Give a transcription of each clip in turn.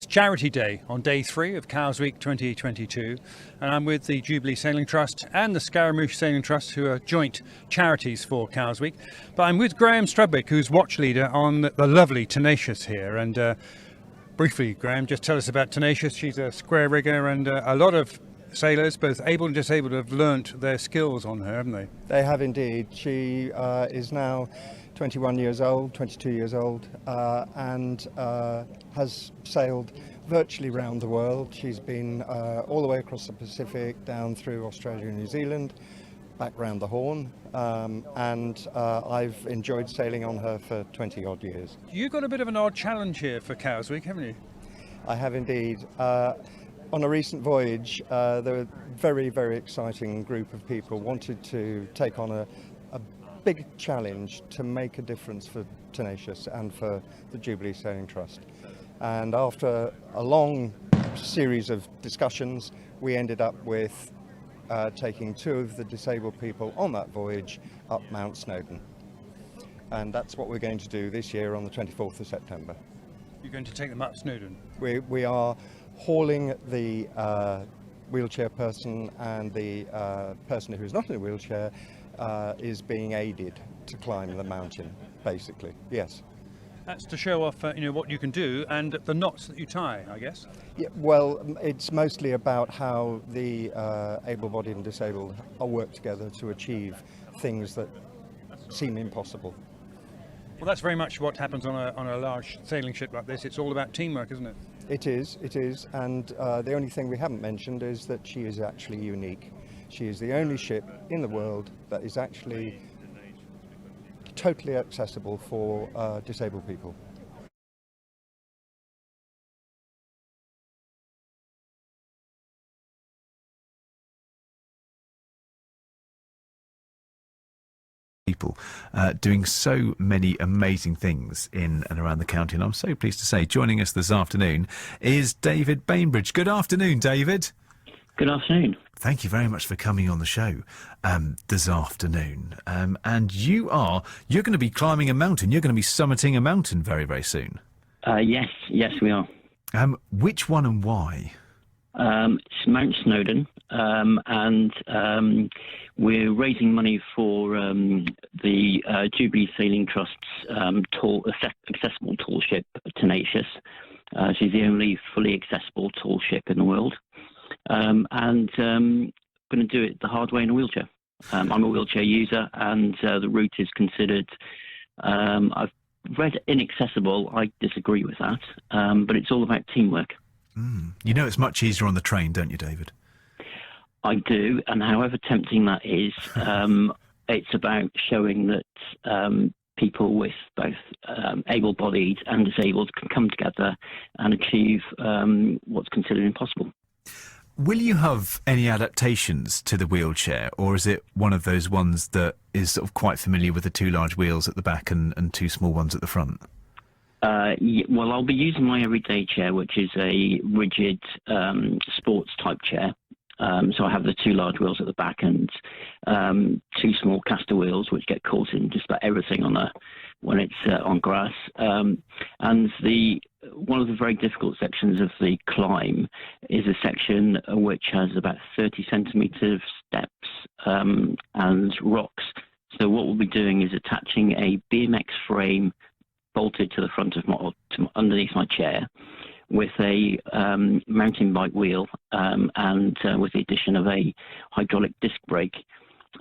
Charity Day on day 3 of Cowes Week 2022, and I'm with the Jubilee Sailing Trust and the Scaramouche Sailing Trust, who are joint charities for Cowes Week. But I'm with Graham Stabick, who's watch leader on the lovely Tenacious here. And briefly, Graham, just tell us about Tenacious. She's a square rigger, and a lot of sailors, both able and disabled, have learnt their skills on her, haven't they? They have indeed. She is now 21 years old, 22 years old, and has sailed virtually round the world. She's been all the way across the Pacific, down through Australia and New Zealand, back round the Horn, and I've enjoyed sailing on her for 20 odd years. You've got a bit of an odd challenge here for Cowes Week, haven't you? I have indeed. On a recent voyage, there were a very, very exciting group of people wanted to take on a big challenge to make a difference for Tenacious and for the Jubilee Sailing Trust. And after a long series of discussions, we ended up with taking 2 of the disabled people on that voyage up Mount Snowdon. And that's what we're going to do this year on the 24th of September. You're going to take them up Snowdon? We are hauling the wheelchair person, and the person who's not in a wheelchair is being aided to climb the mountain, basically, yes. That's to show off what you can do and the knots that you tie, I guess. Yeah, well, it's mostly about how the able-bodied and disabled all work together to achieve things that seem impossible. Well, that's very much what happens on a large sailing ship like this. It's all about teamwork, isn't it? It is, and the only thing we haven't mentioned is that she is actually unique. She is the only ship in the world that is actually totally accessible for disabled people. People doing so many amazing things in and around the county, and I'm so pleased to say joining us this afternoon is David Bainbridge. Good afternoon, David. Good afternoon. Thank you very much for coming on the show this afternoon. And you're going to be climbing a mountain. You're going to be summiting a mountain very, very soon. Yes, we are. Which one and why? It's Mount Snowdon, and we're raising money for the Jubilee Sailing Trust's accessible tall ship, Tenacious. She's the only fully accessible tall ship in the world. And going to do it the hard way in a wheelchair. I'm a wheelchair user, and the route is considered, I've read inaccessible. I disagree with that, but it's all about teamwork. You know it's much easier on the train, don't you, David? I do, and however tempting that is, it's about showing that people with both able-bodied and disabled can come together and achieve what's considered impossible. Will you have any adaptations to the wheelchair, or is it one of those ones that is sort of quite familiar with the 2 large wheels at the back and 2 small ones at the front? Well, I'll be using my everyday chair, which is a rigid sports type chair. So I have the 2 large wheels at the back and 2 small caster wheels, which get caught in just about everything when it's on grass. And one of the very difficult sections of the climb is a section which has about 30 centimetres steps and rocks. So what we'll be doing is attaching a BMX frame bolted to the front of underneath my chair, with a mountain bike wheel and with the addition of a hydraulic disc brake.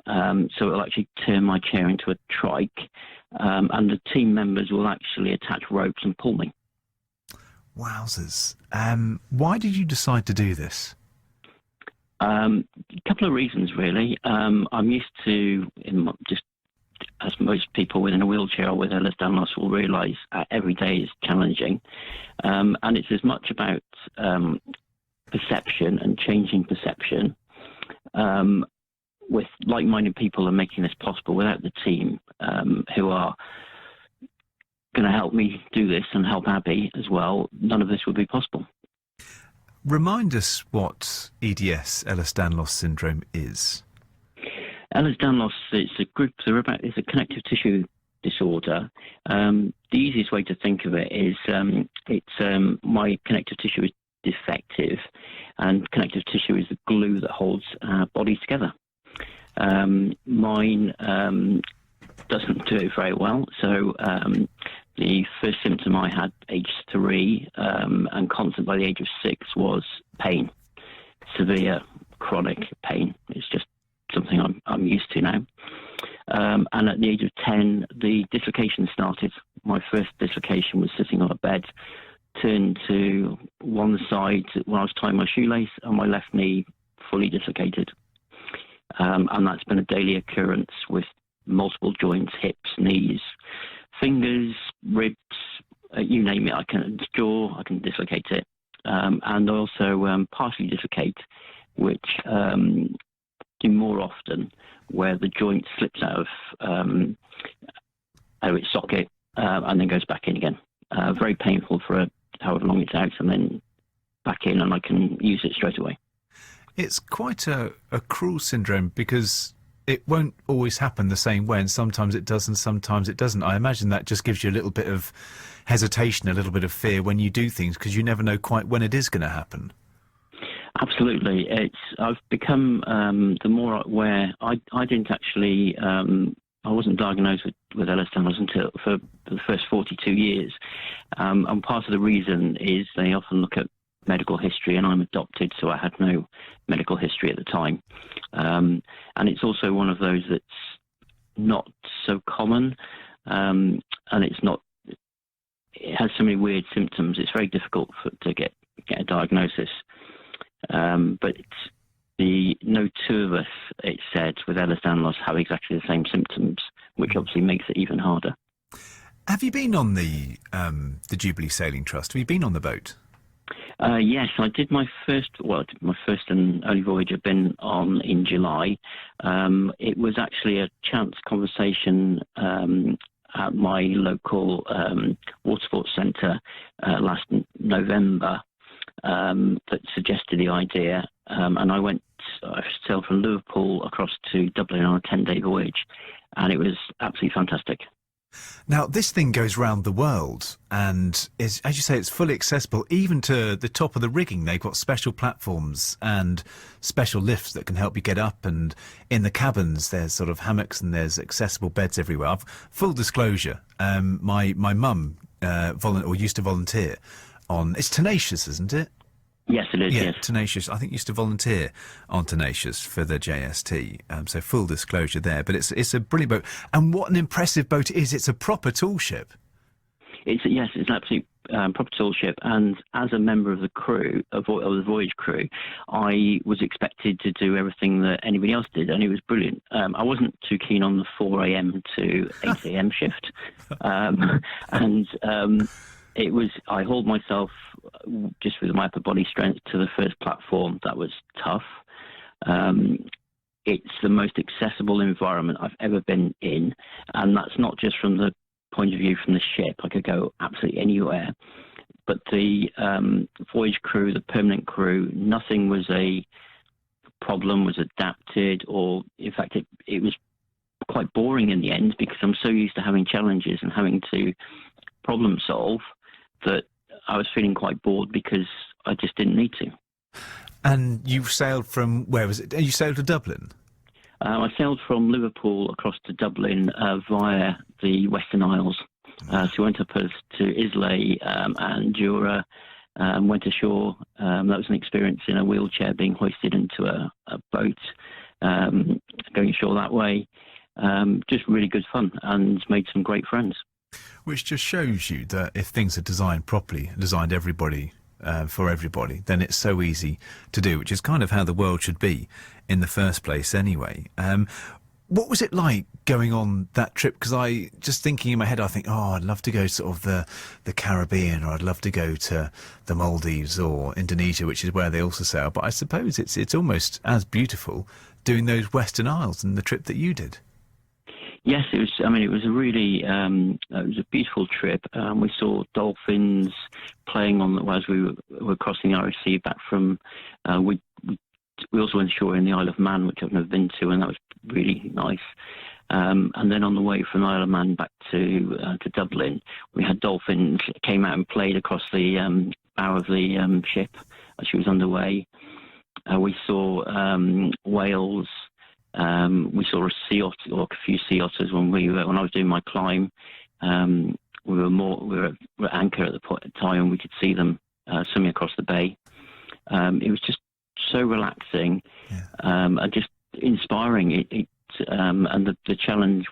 So it'll actually turn my chair into a trike, and the team members will actually attach ropes and pull me. Wowzers. Why did you decide to do this? A couple of reasons, really. I'm used to, just as most people within a wheelchair or with Ehlers-Danlos will realise, every day is challenging. And it's as much about perception and changing perception with like-minded people and making this possible. Without the team who are going to help me do this and help Abby as well, none of this would be possible. Remind us what EDS, Ehlers-Danlos syndrome, is. Ehlers-Danlos, it's a group. It's a connective tissue disorder, the easiest way to think of it is my connective tissue is defective, and connective tissue is the glue that holds our bodies together. Mine doesn't do it very well, so the first symptom I had age 3 and constant by the age of 6 was pain, severe chronic pain. It's just something I'm used to now. And at the age of 10, the dislocation started. My first dislocation was sitting on a bed, turned to one side when I was tying my shoelace, and my left knee fully dislocated. And that's been a daily occurrence with multiple joints, hips, knees, fingers, ribs, you name it. I can dislocate it. And also partially dislocate, which do more often, where the joint slips out of its socket and then goes back in again. Very painful for however long it's out, and then back in, and I can use it straight away. It's quite a cruel syndrome, because it won't always happen the same way, and sometimes it does and sometimes it doesn't. I imagine that just gives you a little bit of hesitation, a little bit of fear when you do things, because you never know quite when it is going to happen. Absolutely. I've become the more aware. I didn't actually. I wasn't diagnosed with Ehlers-Danlos until for the first 42 years, and part of the reason is they often look at medical history, and I'm adopted, so I had no medical history at the time. And it's also one of those that's not so common, and it has so many weird symptoms. It's very difficult to get a diagnosis. But no two of us, it's said, with Ehlers-Danlos have exactly the same symptoms, which obviously makes it even harder. Have you been on the Jubilee Sailing Trust? Have you been on the boat? Yes, I did my first and only voyage I've been on in July. It was actually a chance conversation at my local water sports centre last November that suggested the idea, and I sailed from Liverpool across to Dublin on a 10-day voyage, and it was absolutely fantastic. Now, this thing goes round the world and is, as you say, it's fully accessible, even to the top of the rigging. They've got special platforms and special lifts that can help you get up, and in the cabins there's sort of hammocks and there's accessible beds everywhere. Full disclosure, my mum used to volunteer on, it's Tenacious, isn't it? Yes, it is, yeah, yes. Tenacious. I think used to volunteer on Tenacious for the JST. So full disclosure there. But it's a brilliant boat. And what an impressive boat it is. It's a proper tool ship. It's an absolute proper tool ship. And as a member of the crew, of the Voyage Crew, I was expected to do everything that anybody else did, and it was brilliant. I wasn't too keen on the 4 a.m. to 8 a.m. shift. I hauled myself just with my upper body strength to the first platform. That was tough. It's the most accessible environment I've ever been in, and that's not just from the point of view from the ship. I could go absolutely anywhere. But the Voyage Crew, the permanent crew, nothing was a problem, was adapted, or in fact it was quite boring in the end, because I'm so used to having challenges and having to problem solve that I was feeling quite bored because I just didn't need to. And you sailed from, where was it? You sailed to Dublin? I sailed from Liverpool across to Dublin via the Western Isles. So we went up to Islay and Jura, went ashore. That was an experience in a wheelchair being hoisted into a boat, going ashore that way. Just really good fun, and made some great friends. Which just shows you that if things are designed properly, designed everybody for everybody, then it's so easy to do, which is kind of how the world should be in the first place anyway. What was it like going on that trip? Because I, just thinking in my head, I think, I'd love to go sort of the Caribbean, or I'd love to go to the Maldives or Indonesia, which is where they also sail. But I suppose it's almost as beautiful doing those Western Isles and the trip that you did. Yes, it was. I mean, it was a really, it was a beautiful trip. We saw dolphins playing as we were crossing the Irish Sea back from. We also went ashore in the Isle of Man, which I've never been to, and that was really nice. And then on the way from Isle of Man back to Dublin, we had dolphins came out and played across the bow of the ship as she was underway. We saw whales. We saw a sea otter, or a few sea otters when I was doing my climb. We were at anchor at the time, and we could see them swimming across the bay. It was just so relaxing, and just inspiring. And the challenge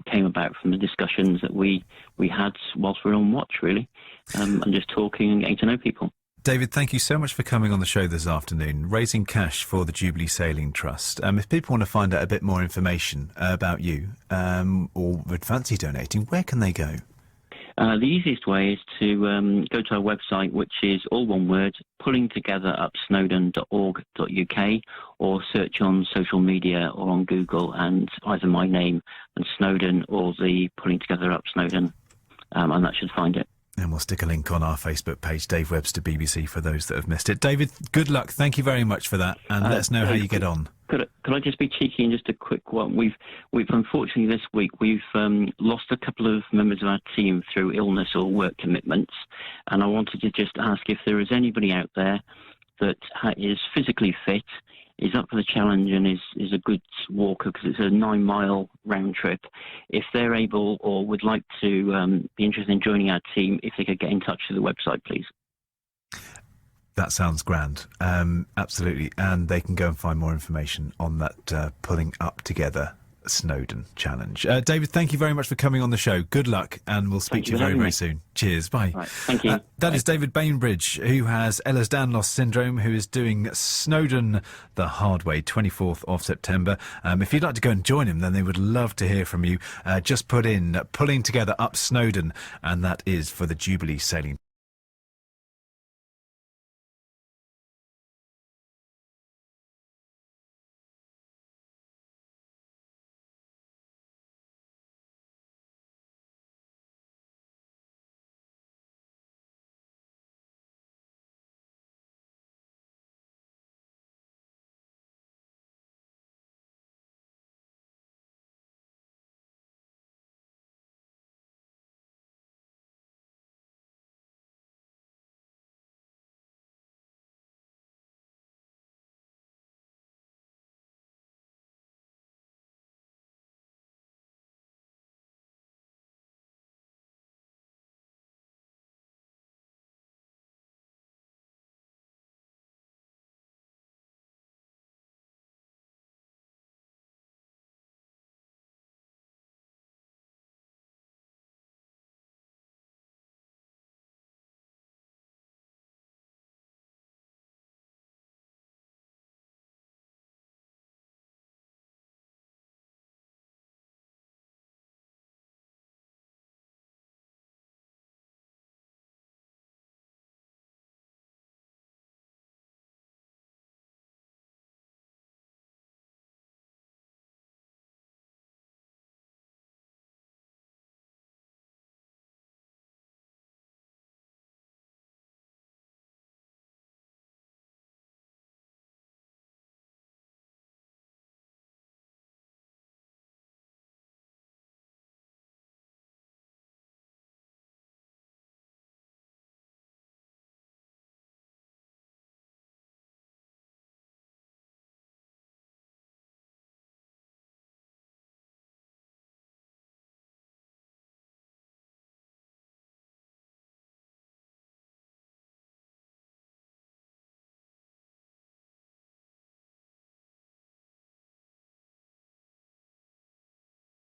came about from the discussions that we had whilst we were on watch, really, and just talking and getting to know people. David, thank you so much for coming on the show this afternoon, raising cash for the Jubilee Sailing Trust. If people want to find out a bit more information about you, or would fancy donating, where can they go? The easiest way is to go to our website, which is all one word, pullingtogetherupsnowdon.org.uk, or search on social media or on Google and either my name and Snowdon or the Pulling Together Up Snowdon, and that should find it. And we'll stick a link on our Facebook page, Dave Webster BBC, for those that have missed it. David, good luck. Thank you very much for that, and let us know how you get on. Could I just be cheeky and just a quick one? We've unfortunately this week we've lost a couple of members of our team through illness or work commitments, and I wanted to just ask if there is anybody out there that is physically fit, is up for the challenge, and is a good walker, because it's a 9-mile round trip. If they're able or would like to be interested in joining our team, if they could get in touch with the website, please. That sounds grand. Absolutely. And they can go and find more information on that Pulling Up Together Snowdon challenge. David, thank you very much for coming on the show. Good luck, and we'll speak to you very, very soon. Cheers. Bye. Right, thank you. That is David Bainbridge, who has Ehlers-Danlos syndrome, who is doing Snowdon the hard way, 24th of September. If you'd like to go and join him, then they would love to hear from you. Just put in Pulling Together Up Snowdon, and that is for the Jubilee Sailing